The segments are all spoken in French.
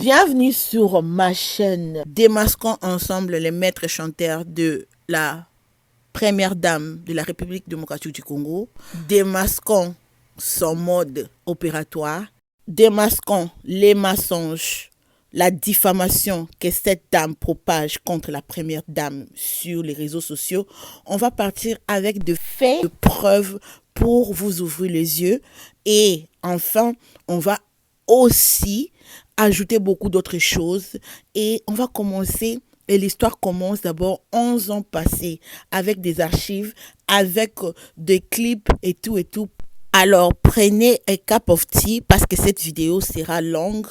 Bienvenue sur ma chaîne. Démasquons ensemble les maîtres chanteurs de la première dame de la République démocratique du Congo. Démasquons son mode opératoire. Démasquons les mensonges, la diffamation que cette dame propage contre la première dame sur les réseaux sociaux. On va partir avec de faits, de preuves pour vous ouvrir les yeux. Et enfin, on va aussi ajouter beaucoup d'autres choses et on va commencer. Et l'histoire commence d'abord 11 ans passés avec des archives, avec des clips et tout et tout. Alors prenez un cup of tea parce que cette vidéo sera longue.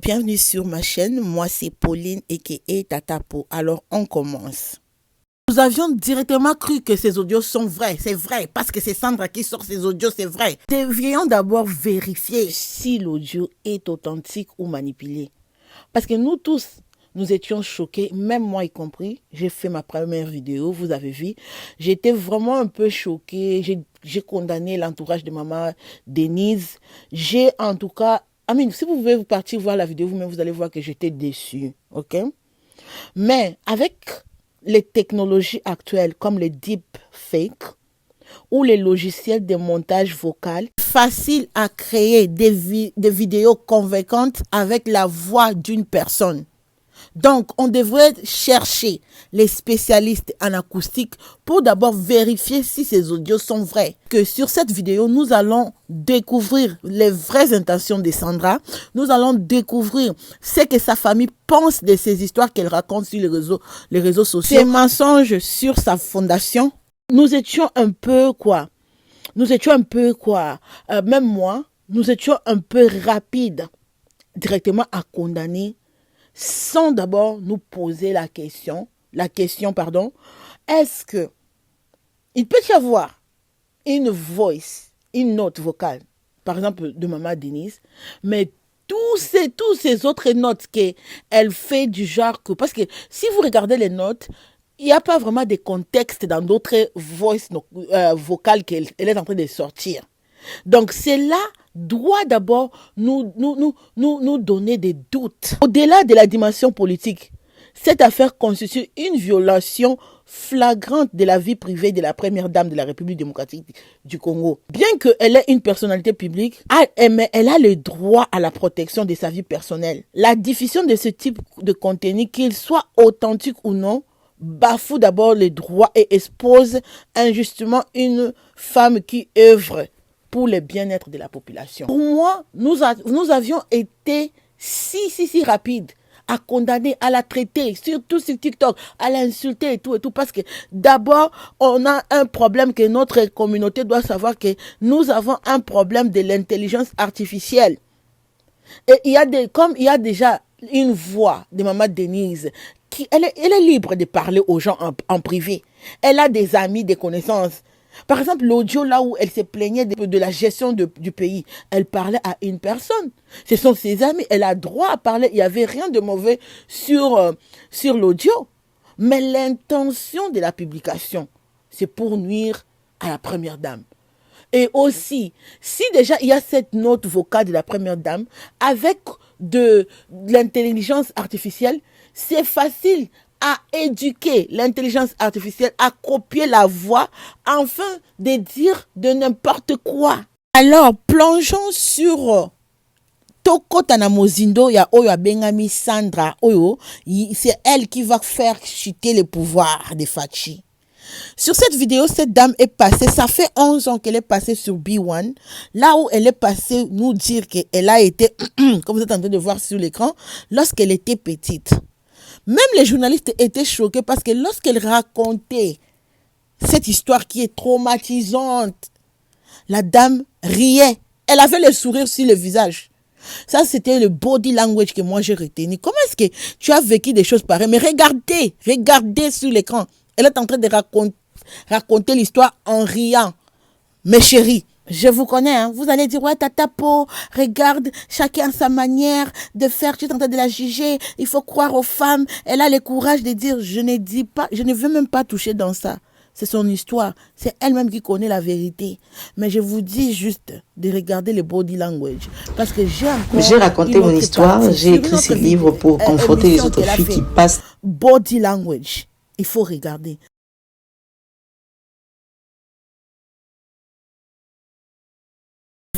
Bienvenue sur ma chaîne, moi c'est Pauline aka Tatapo. Alors on commence. Nous avions directement cru que ces audios sont vrais, c'est vrai, parce que c'est Sandra qui sort ces audios, c'est vrai. Devrions d'abord vérifier si l'audio est authentique ou manipulé. Parce que nous tous, nous étions choqués, même moi y compris. J'ai fait ma première vidéo, vous avez vu. J'étais vraiment un peu choquée, j'ai condamné l'entourage de maman Denise. J'ai en tout cas, si vous pouvez partir voir la vidéo vous-même, vous allez voir que j'étais déçue, ok? Mais avec les technologies actuelles comme les deepfakes ou les logiciels de montage vocal, facile à créer des vidéos convaincantes avec la voix d'une personne. Donc, on devrait chercher les spécialistes en acoustique pour d'abord vérifier si ces audios sont vrais. Que sur cette vidéo, nous allons découvrir les vraies intentions de Sandra. Nous allons découvrir ce que sa famille pense de ces histoires qu'elle raconte sur les réseaux sociaux. Ces mensonges sur sa fondation. Nous étions un peu même moi, nous étions un peu rapides directement à condamner sans d'abord nous poser la question, est-ce que il peut y avoir une note vocale, par exemple de maman Denise, mais tous ces autres notes qu'elle fait du genre que, parce que si vous regardez les notes, il n'y a pas vraiment de contexte dans d'autres vocales qu'elle est en train de sortir. Donc cela doit d'abord nous donner des doutes. Au-delà de la dimension politique, cette affaire constitue une violation flagrante de la vie privée de la première dame de la République démocratique du Congo. Bien qu'elle ait une personnalité publique, elle a le droit à la protection de sa vie personnelle. La diffusion de ce type de contenu, qu'il soit authentique ou non, bafoue d'abord les droits et expose injustement une femme qui œuvre pour le bien-être de la population. Pour moi, nous avions été si rapides à condamner, à la traiter, surtout sur TikTok, à l'insulter et tout, parce que d'abord, on a un problème que notre communauté doit savoir, que nous avons un problème de l'intelligence artificielle. Et comme il y a déjà une voix de maman Denise, elle est libre de parler aux gens en privé. Elle a des amis, des connaissances. Par exemple, l'audio là où elle se plaignait de la gestion du pays, elle parlait à une personne. Ce sont ses amis, elle a droit à parler. Il n'y avait rien de mauvais sur l'audio. Mais l'intention de la publication, c'est pour nuire à la première dame. Et aussi, si déjà il y a cette note vocale de la première dame, avec de l'intelligence artificielle, c'est facile à éduquer l'intelligence artificielle, à copier la voix, afin de dire de n'importe quoi. Alors, plongeons sur Toko Tanamozindo, ya Oyo Bengami Sandra Oyo, c'est elle qui va faire chuter le pouvoir de Fachi. Sur cette vidéo, cette dame est passée, ça fait 11 ans qu'elle est passée sur B1, là où elle est passée nous dire qu'elle a été, comme vous êtes en train de voir sur l'écran, lorsqu'elle était petite. Même les journalistes étaient choqués parce que lorsqu'elle racontait cette histoire qui est traumatisante, la dame riait. Elle avait le sourire sur le visage. Ça, c'était le body language que moi j'ai retenu. Comment est-ce que tu as vécu des choses pareilles? Mais regardez sur l'écran. Elle est en train de raconter l'histoire en riant. Mes chéris, je vous connais, hein? Vous allez dire, ouais, Tatapo, regarde, chacun a sa manière de faire, tu es en train de la juger, il faut croire aux femmes. Elle a le courage de dire, je ne veux même pas toucher dans ça. c'est son histoire. C'est elle-même qui connaît la vérité. Mais je vous dis juste de regarder le body language. Parce que j'ai raconté mon histoire, j'ai écrit ce livre pour conforter les autres filles qui passent. Body language, il faut regarder.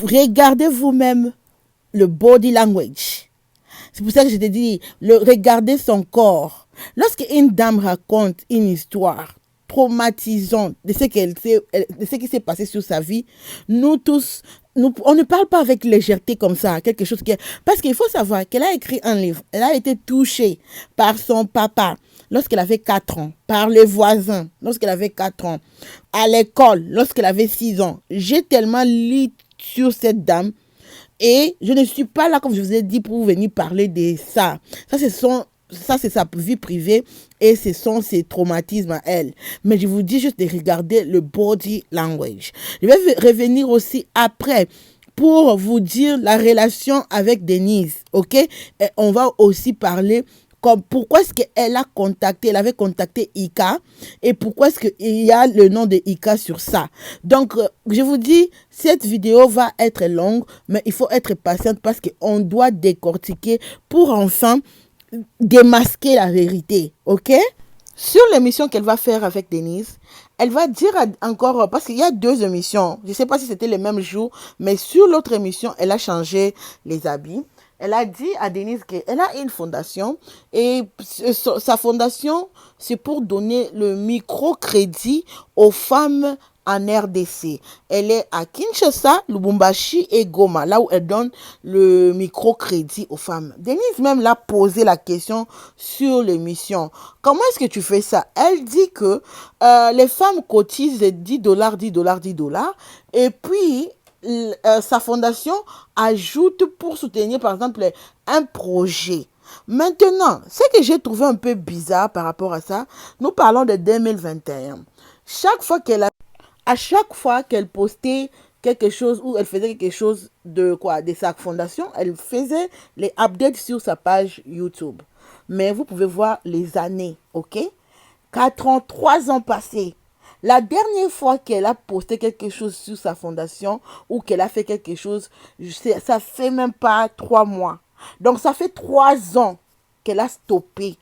Regardez vous-même le body language. C'est pour ça que je t'ai dit, regarder son corps. Lorsque une dame raconte une histoire traumatisante de ce qui s'est passé sur sa vie, nous tous, on ne parle pas avec légèreté comme ça, quelque chose qui est... Parce qu'il faut savoir qu'elle a écrit un livre, elle a été touchée par son papa lorsqu'elle avait 4 ans, par les voisins lorsqu'elle avait 4 ans, à l'école lorsqu'elle avait 6 ans. J'ai tellement lu sur cette dame et je ne suis pas là, comme je vous ai dit, pour venir parler de ça. Ça, c'est sa vie privée et ce sont ses traumatismes à elle. Mais je vous dis juste de regarder le body language. Je vais revenir aussi après pour vous dire la relation avec Denise, ok? Et on va aussi parler comme pourquoi est-ce qu'elle avait contacté Ika et pourquoi est-ce qu'il y a le nom de Ika sur ça. Donc, je vous dis, cette vidéo va être longue, mais il faut être patiente parce qu'on doit décortiquer pour enfin démasquer la vérité, ok? Sur l'émission qu'elle va faire avec Denise, elle va dire encore, parce qu'il y a 2 émissions, je ne sais pas si c'était le même jour, mais sur l'autre émission, elle a changé les habits. Elle a dit à Denise qu'elle a une fondation et sa fondation, c'est pour donner le microcrédit aux femmes en RDC. Elle est à Kinshasa, Lubumbashi et Goma, là où elle donne le microcrédit aux femmes. Denise même l'a posé la question sur l'émission. Comment est-ce que tu fais ça? Elle dit que les femmes cotisent $10, $10, et puis sa fondation ajoute pour soutenir par exemple un projet. Maintenant, ce que j'ai trouvé un peu bizarre par rapport à ça, nous parlons de 2021. À chaque fois qu'elle postait quelque chose ou elle faisait quelque chose de sa fondation, elle faisait les updates sur sa page YouTube. Mais vous pouvez voir les années, ok? 4 ans, 3 ans passés. La dernière fois qu'elle a posté quelque chose sur sa fondation ou qu'elle a fait quelque chose, ça fait même pas 3 mois. Donc ça fait 3 ans qu'elle a stoppé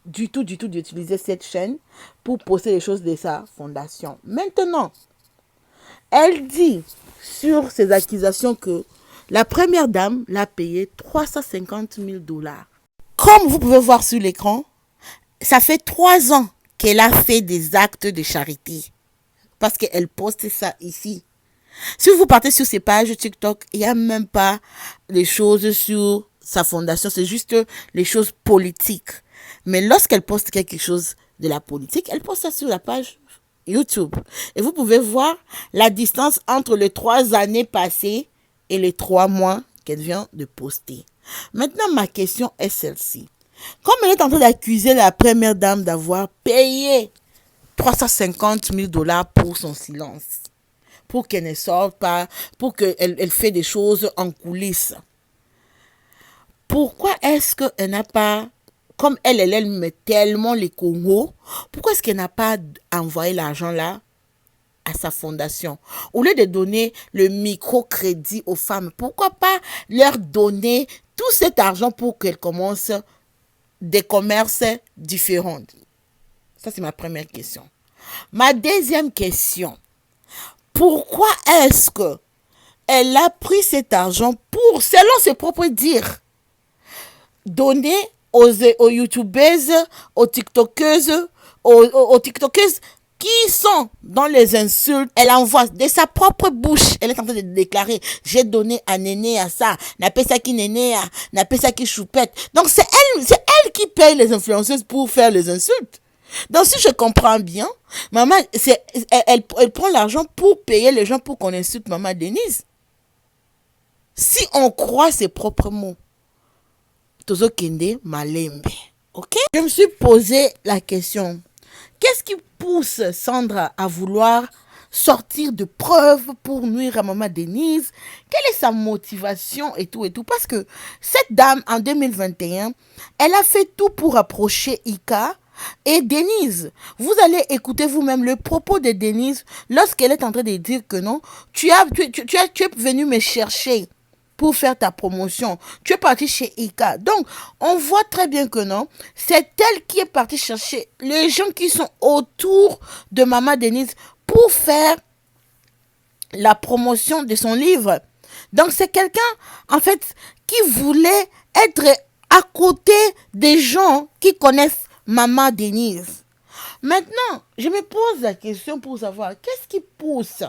du tout d'utiliser cette chaîne pour poster les choses de sa fondation. Maintenant, elle dit sur ses accusations que la première dame l'a payé $350,000. Comme vous pouvez voir sur l'écran, ça fait 3 ans qu'elle a fait des actes de charité. Parce qu'elle poste ça ici. Si vous partez sur ses pages TikTok, il n'y a même pas les choses sur sa fondation. C'est juste les choses politiques. Mais lorsqu'elle poste quelque chose de la politique, elle poste ça sur la page YouTube. Et vous pouvez voir la distance entre les 3 années passées et les 3 mois qu'elle vient de poster. Maintenant, ma question est celle-ci. Comme elle est en train d'accuser la première dame d'avoir payé $350,000 pour son silence, pour qu'elle ne sorte pas, pour qu'elle fait des choses en coulisses, pourquoi est-ce qu'elle n'a pas, comme elle met tellement les Congos, pourquoi est-ce qu'elle n'a pas envoyé l'argent là à sa fondation? Au lieu de donner le microcrédit aux femmes, pourquoi pas leur donner tout cet argent pour qu'elles commencent des commerces différents? Ça, c'est ma première question. Ma deuxième question, pourquoi est-ce qu'elle a pris cet argent pour, selon ses propres dires, donner aux youtubeuses, aux tiktokeuses, aux tiktokeuses qui sont dans les insultes? Elle envoie de sa propre bouche. Elle est en train de déclarer, j'ai donné à Néné à ça, n'a pas ça qui Néné à, n'a pas ça qui choupette. Donc c'est elle qui paye les influenceuses pour faire les insultes. Donc si je comprends bien, maman, elle prend l'argent pour payer les gens pour qu'on insulte maman Denise. Si on croit ses propres mots, Tozo Kende Malembe. Ok? Je me suis posé la question. Qu'est-ce qui pousse Sandra à vouloir sortir de preuves pour nuire à maman Denise? Quelle est sa motivation et tout? Parce que cette dame, en 2021, elle a fait tout pour approcher Ika Et Denise, vous allez écouter vous-même le propos de Denise lorsqu'elle est en train de dire que non, tu es venu me chercher pour faire ta promotion. Tu es parti chez Ika. Donc, on voit très bien que non, c'est elle qui est partie chercher les gens qui sont autour de Maman Denise pour faire la promotion de son livre. Donc, c'est quelqu'un, en fait, qui voulait être à côté des gens qui connaissent Maman Denise. Maintenant, je me pose la question pour savoir qu'est-ce qui pousse.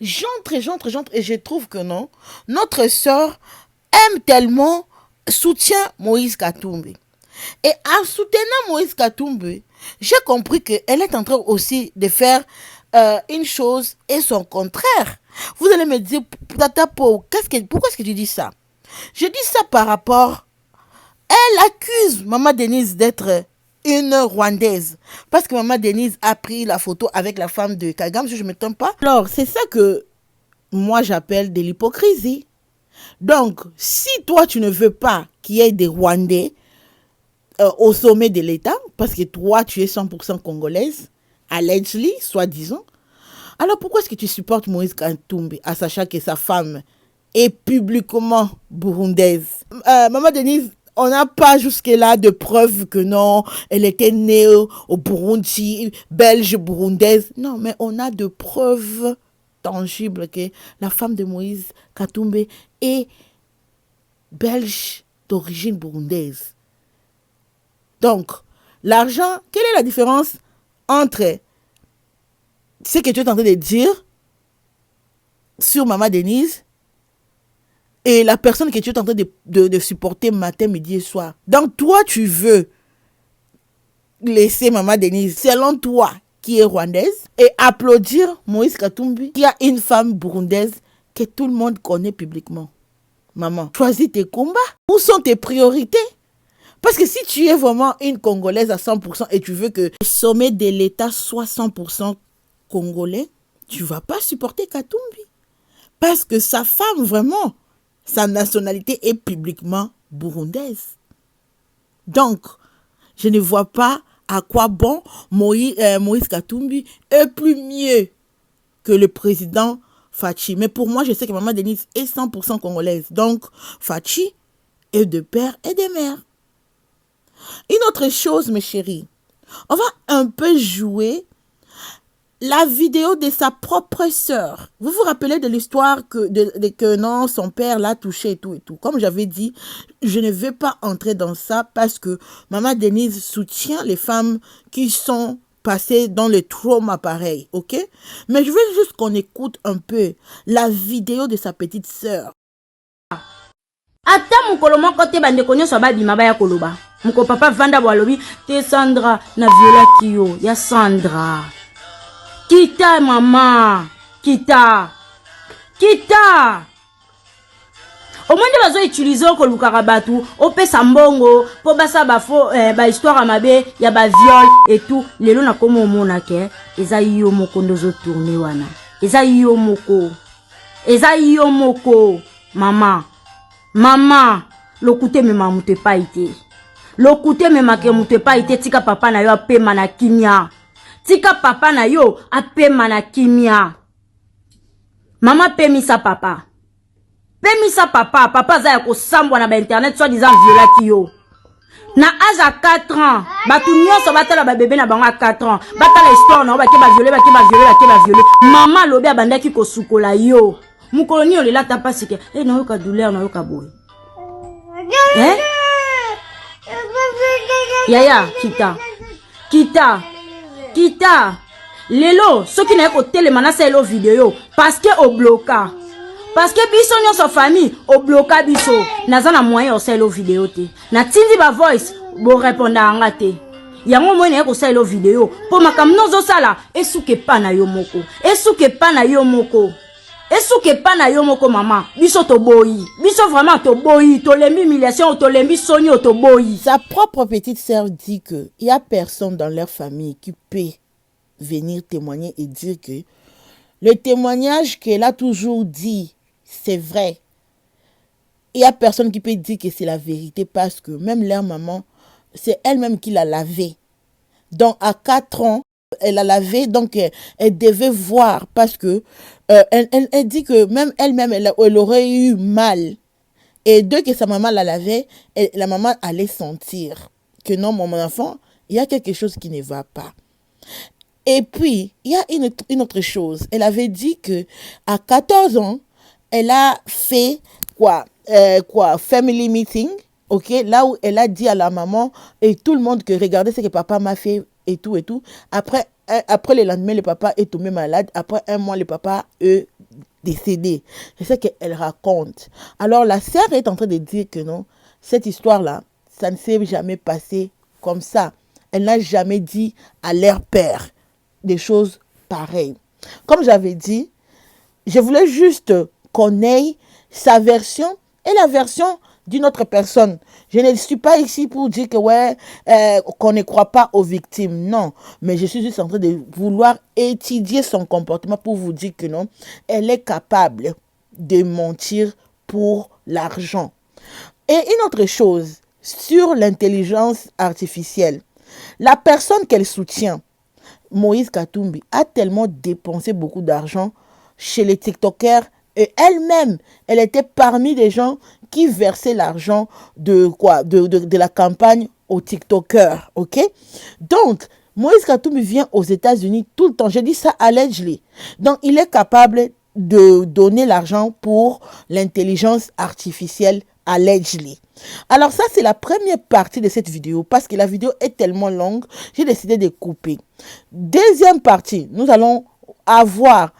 J'entre et je trouve que non. Notre sœur aime tellement, soutient Moïse Katumbi. Et en soutenant Moïse Katumbi, j'ai compris qu'elle est en train aussi de faire une chose et son contraire. Vous allez me dire, Tata Po, pourquoi est-ce que tu dis ça? Je dis ça par rapport, elle accuse Maman Denise d'être une Rwandaise. Parce que Maman Denise a pris la photo avec la femme de Kagame, si je ne me trompe pas. Alors, c'est ça que moi j'appelle de l'hypocrisie. Donc, si toi tu ne veux pas qu'il y ait des Rwandais au sommet de l'État, parce que toi tu es 100% congolaise, allegedly, soi-disant, alors pourquoi est-ce que tu supportes Moïse Katumbi, à sachant que sa femme est publiquement burundaise? Maman Denise, on n'a pas jusque-là de preuves que non, elle était née au Burundi, belge burundaise. Non, mais on a de preuves tangibles que la femme de Moïse Katumbi est belge d'origine burundaise. Donc, l'argent, quelle est la différence entre ce que tu es en train de dire sur Maman Denise et la personne que tu es en train de supporter matin, midi et soir? Donc, toi, tu veux laisser Maman Denise, selon toi, qui est rwandaise, et applaudir Moïse Katumbi, qui a une femme burundaise que tout le monde connaît publiquement. Maman, choisis tes combats. Où sont tes priorités? Parce que si tu es vraiment une Congolaise à 100% et tu veux que le sommet de l'État soit 100% congolais, tu ne vas pas supporter Katumbi. Parce que sa femme, vraiment, sa nationalité est publiquement burundaise. Donc, je ne vois pas à quoi bon Moïse Katumbi est plus mieux que le président Fachi. Mais pour moi, je sais que Maman Denise est 100% congolaise. Donc, Fachi est de père et de mère. Une autre chose, mes chéris, on va un peu jouer la vidéo de sa propre sœur. Vous vous rappelez de l'histoire que non, son père l'a touché et tout et tout. Comme j'avais dit, je ne vais pas entrer dans ça parce que Maman Denise soutient les femmes qui sont passées dans le trauma pareil, ok? Mais je veux juste qu'on écoute un peu la vidéo de sa petite sœur. Ata mukolo moko te bandeko nyonso babima baya koloba. Muko papa vanda bwalobi te Sandra na viola kiyo ya Sandra. Kita mama, kita. Omonde bazo utiliser ko lukaka batu, opesa mbongo po basa bafo ba histoire mabe ya ba viol et tout. Lelo na komo omona ke eza yo moko ndozo tourner wana. Eza yo moko. Mama, lokute mema mute pa ite. Lokute mema ke mute pa ite tika papa na yo apema na kimia. Tika papa na yo apema na kimia. Mama pemisa papa. Papa za ya kosambwa na ba internet soit disant viola kiyo. Na âge à 4 ans, batu nyonso batala ba bébé na bango à 4 ans. Batala histoire na ba ke ba violer. Mama lobi abandaki ko sukola yo. Mukoloni olela ta pasike na yoka douleur na yoka boy. Yaya kita lelo soki na yako telema na sa elo video parce que o bloka parce que biso nyonso famille o bloka biso naza na moyen o sa elo video te na tindi ba voice bo répondre anga te yango moyen na ko sa elo video po makamno zo sala esuke pa na yo moko Esuke pa na yo moko mama, biso to boyi, biso vraiment to boyi, to lembi humiliation, to lembi sonyo, to boyi. Sa propre petite sœur dit que il y a personne dans leur famille qui peut venir témoigner et dire que le témoignage qu'elle a toujours dit, c'est vrai. Il y a personne qui peut dire que c'est la vérité parce que même leur maman, c'est elle-même qui l'a lavé Donc, à 4 ans, elle a lavé, donc elle devait voir parce que elle dit que même elle-même, elle aurait eu mal. Et dès que sa maman la lavait, la maman allait sentir que non, mon enfant, il y a quelque chose qui ne va pas. Et puis, il y a une autre chose. Elle avait dit que à 14 ans, elle a fait family meeting, ok, là où elle a dit à la maman et tout le monde que regardez ce que papa m'a fait et tout et tout. Après le lendemain, le papa est tombé malade. Après un mois, le papa est décédé. C'est ce qu'elle raconte. Alors la sœur est en train de dire que non, cette histoire-là, ça ne s'est jamais passé comme ça. Elle n'a jamais dit à leur père des choses pareilles. Comme j'avais dit, je voulais juste qu'on ait sa version et la version d'une autre personne. Je ne suis pas ici pour dire que qu'on ne croit pas aux victimes, non. Mais je suis juste en train de vouloir étudier son comportement pour vous dire que non, elle est capable de mentir pour l'argent. Et une autre chose, sur l'intelligence artificielle, la personne qu'elle soutient, Moïse Katumbi, a tellement dépensé beaucoup d'argent chez les TikTokers et elle-même, elle était parmi les gens qui versaient l'argent de la campagne aux TikTokers, ok? Donc, Moïse Katumbi vient aux États-Unis tout le temps. Je dis ça allegedly. Donc, il est capable de donner l'argent pour l'intelligence artificielle allegedly. Alors ça, c'est la première partie de cette vidéo parce que la vidéo est tellement longue, j'ai décidé de couper. Deuxième partie, nous allons avoir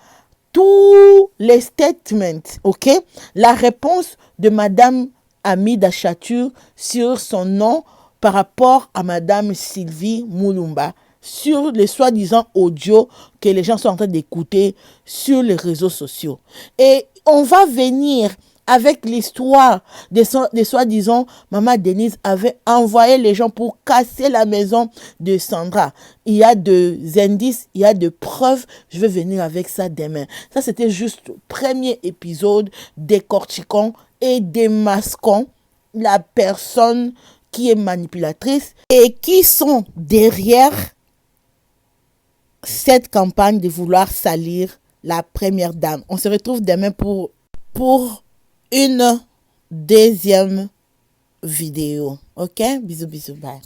tous les statements, ok? La réponse de Madame Hamida Chatur sur son nom par rapport à Madame Sylvie Moulumba sur les soi-disant audios que les gens sont en train d'écouter sur les réseaux sociaux. Et on va venir avec l'histoire de soi-disant Maman Denise avait envoyé les gens pour casser la maison de Sandra. Il y a des indices, il y a des preuves. Je vais venir avec ça demain. Ça, c'était juste le premier épisode décortiquant et démasquant la personne qui est manipulatrice et qui sont derrière cette campagne de vouloir salir la première dame. On se retrouve demain pour une deuxième vidéo. Ok? Bisous, bisous, bye.